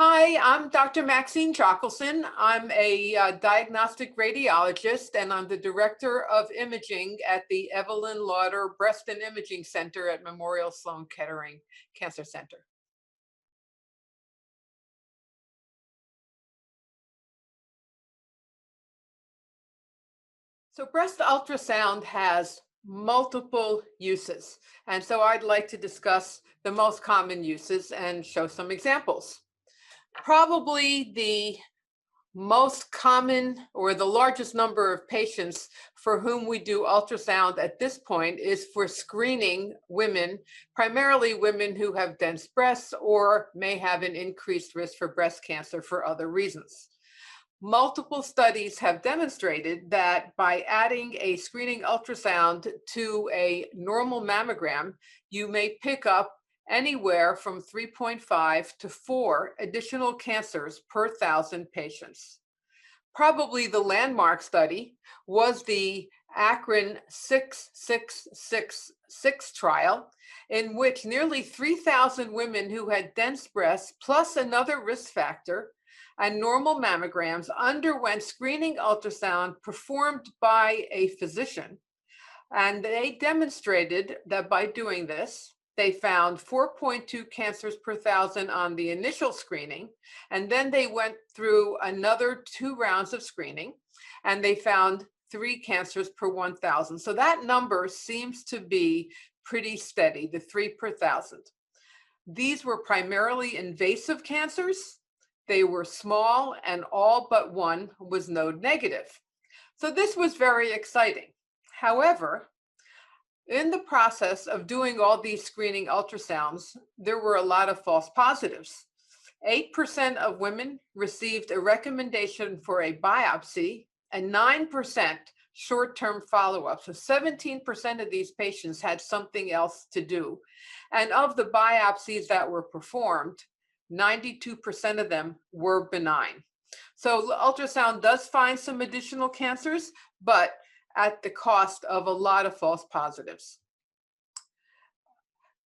Hi, I'm Dr. Maxine Jochelson. I'm a diagnostic radiologist, and I'm the director of imaging at the Evelyn Lauder Breast and Imaging Center at Memorial Sloan Kettering Cancer Center. So breast ultrasound has multiple uses, and so I'd like to discuss the most common uses and show some examples. Probably the most common or the largest number of patients for whom we do ultrasound at this point is for screening women, primarily women who have dense breasts or may have an increased risk for breast cancer for other reasons. Multiple studies have demonstrated that by adding a screening ultrasound to a normal mammogram, you may pick up anywhere from 3.5 to 4 additional cancers per 1,000 patients. Probably the landmark study was the Akron 6666 trial, in which nearly 3,000 women who had dense breasts plus another risk factor and normal mammograms underwent screening ultrasound performed by a physician. And they demonstrated that by doing this, they found 4.2 cancers per 1,000 on the initial screening. And then they went through another 2 rounds of screening, and they found 3 cancers per 1,000. So that number seems to be pretty steady, the 3 per 1,000. These were primarily invasive cancers. They were small, and all but one was node negative. So this was very exciting. However, in the process of doing all these screening ultrasounds, there were a lot of false positives. 8% of women received a recommendation for a biopsy and 9% short-term follow-up. So 17% of these patients had something else to do. And of the biopsies that were performed, 92% of them were benign. So ultrasound does find some additional cancers, but at the cost of a lot of false positives.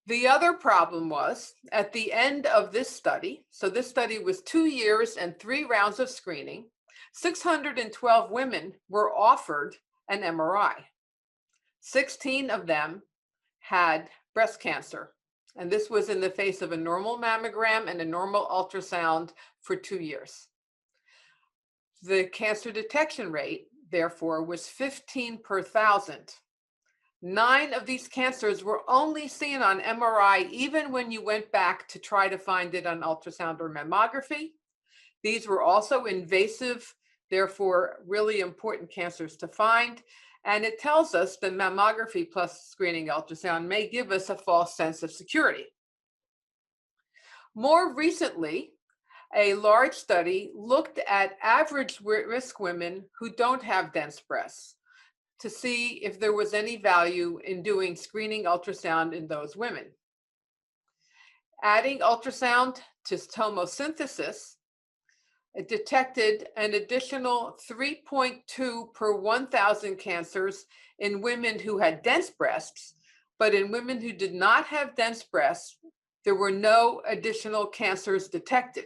The other problem was at the end of this study, so this study was 2 years and 3 rounds of screening, 612 women were offered an MRI. 16 of them had breast cancer. And this was in the face of a normal mammogram and a normal ultrasound for 2 years. The cancer detection rate, therefore, was 15 per 1,000. 9 of these cancers were only seen on MRI, even when you went back to try to find it on ultrasound or mammography. These were also invasive, therefore really important cancers to find. And it tells us that mammography plus screening ultrasound may give us a false sense of security. More recently, a large study looked at average risk women who don't have dense breasts to see if there was any value in doing screening ultrasound in those women. Adding ultrasound to tomosynthesis, it detected an additional 3.2 per 1,000 cancers in women who had dense breasts, but in women who did not have dense breasts, there were no additional cancers detected.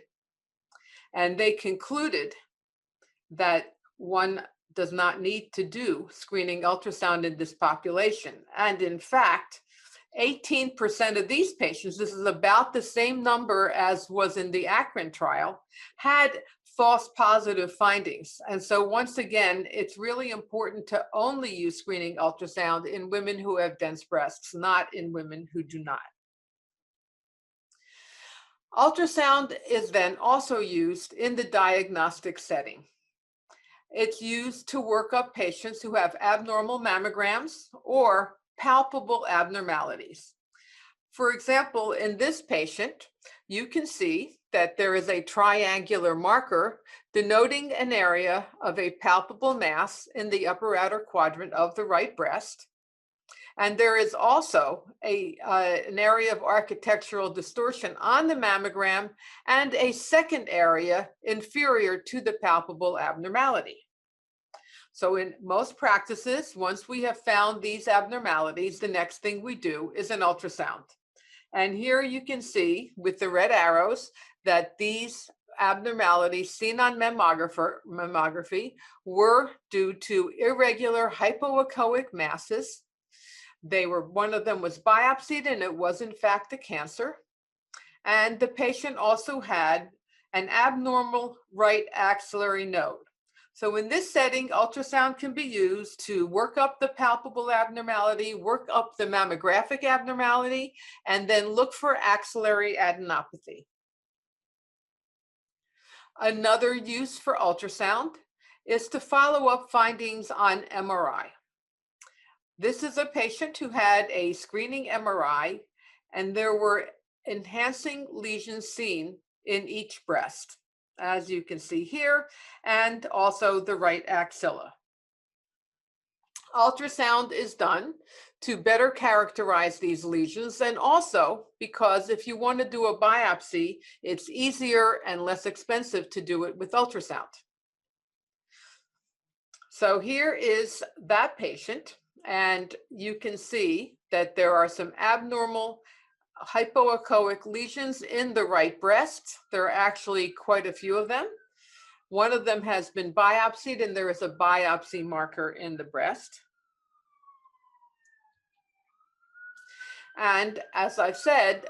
And they concluded that one does not need to do screening ultrasound in this population. And in fact, 18% of these patients, this is about the same number as was in the Akron trial, had false positive findings. And so once again, it's really important to only use screening ultrasound in women who have dense breasts, not in women who do not. Ultrasound is then also used in the diagnostic setting. It's used to work up patients who have abnormal mammograms or palpable abnormalities. For example, in this patient, you can see that there is a triangular marker denoting an area of a palpable mass in the upper outer quadrant of the right breast. And there is also an area of architectural distortion on the mammogram and a second area inferior to the palpable abnormality. So in most practices, once we have found these abnormalities, the next thing we do is an ultrasound. And here you can see with the red arrows that these abnormalities seen on mammography were due to irregular hypoechoic masses. One of them was biopsied and it was in fact a cancer. And the patient also had an abnormal right axillary node. So in this setting, ultrasound can be used to work up the palpable abnormality, work up the mammographic abnormality, and then look for axillary adenopathy. Another use for ultrasound is to follow up findings on MRI. This is a patient who had a screening MRI, and there were enhancing lesions seen in each breast, as you can see here, and also the right axilla. Ultrasound is done to better characterize these lesions, and also because if you want to do a biopsy, it's easier and less expensive to do it with ultrasound. So here is that patient, and you can see that there are some abnormal hypoechoic lesions in the right breast. There are actually quite a few of them. One of them has been biopsied, and there is a biopsy marker in the breast. And as I've said,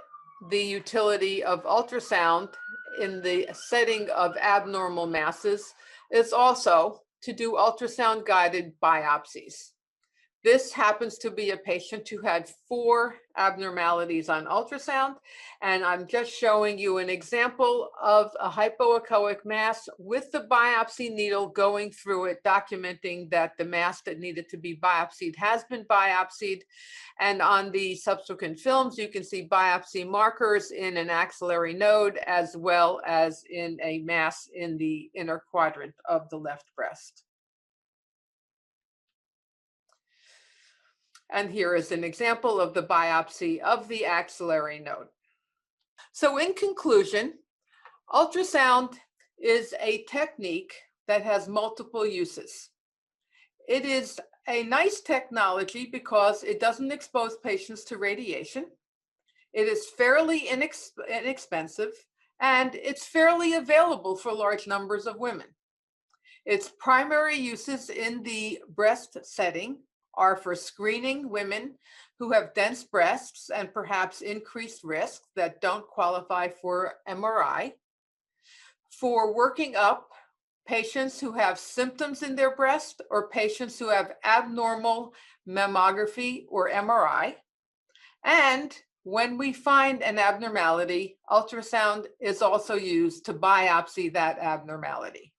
the utility of ultrasound in the setting of abnormal masses is also to do ultrasound guided biopsies. This happens to be a patient who had 4 abnormalities on ultrasound, and I'm just showing you an example of a hypoechoic mass with the biopsy needle going through it, documenting that the mass that needed to be biopsied has been biopsied. And on the subsequent films, you can see biopsy markers in an axillary node as well as in a mass in the inner quadrant of the left breast. And here is an example of the biopsy of the axillary node. So in conclusion, ultrasound is a technique that has multiple uses. It is a nice technology because it doesn't expose patients to radiation. It is fairly inexpensive, and it's fairly available for large numbers of women. Its primary uses in the breast setting are for screening women who have dense breasts and perhaps increased risk that don't qualify for MRI, for working up patients who have symptoms in their breast or patients who have abnormal mammography or MRI, and when we find an abnormality, ultrasound is also used to biopsy that abnormality.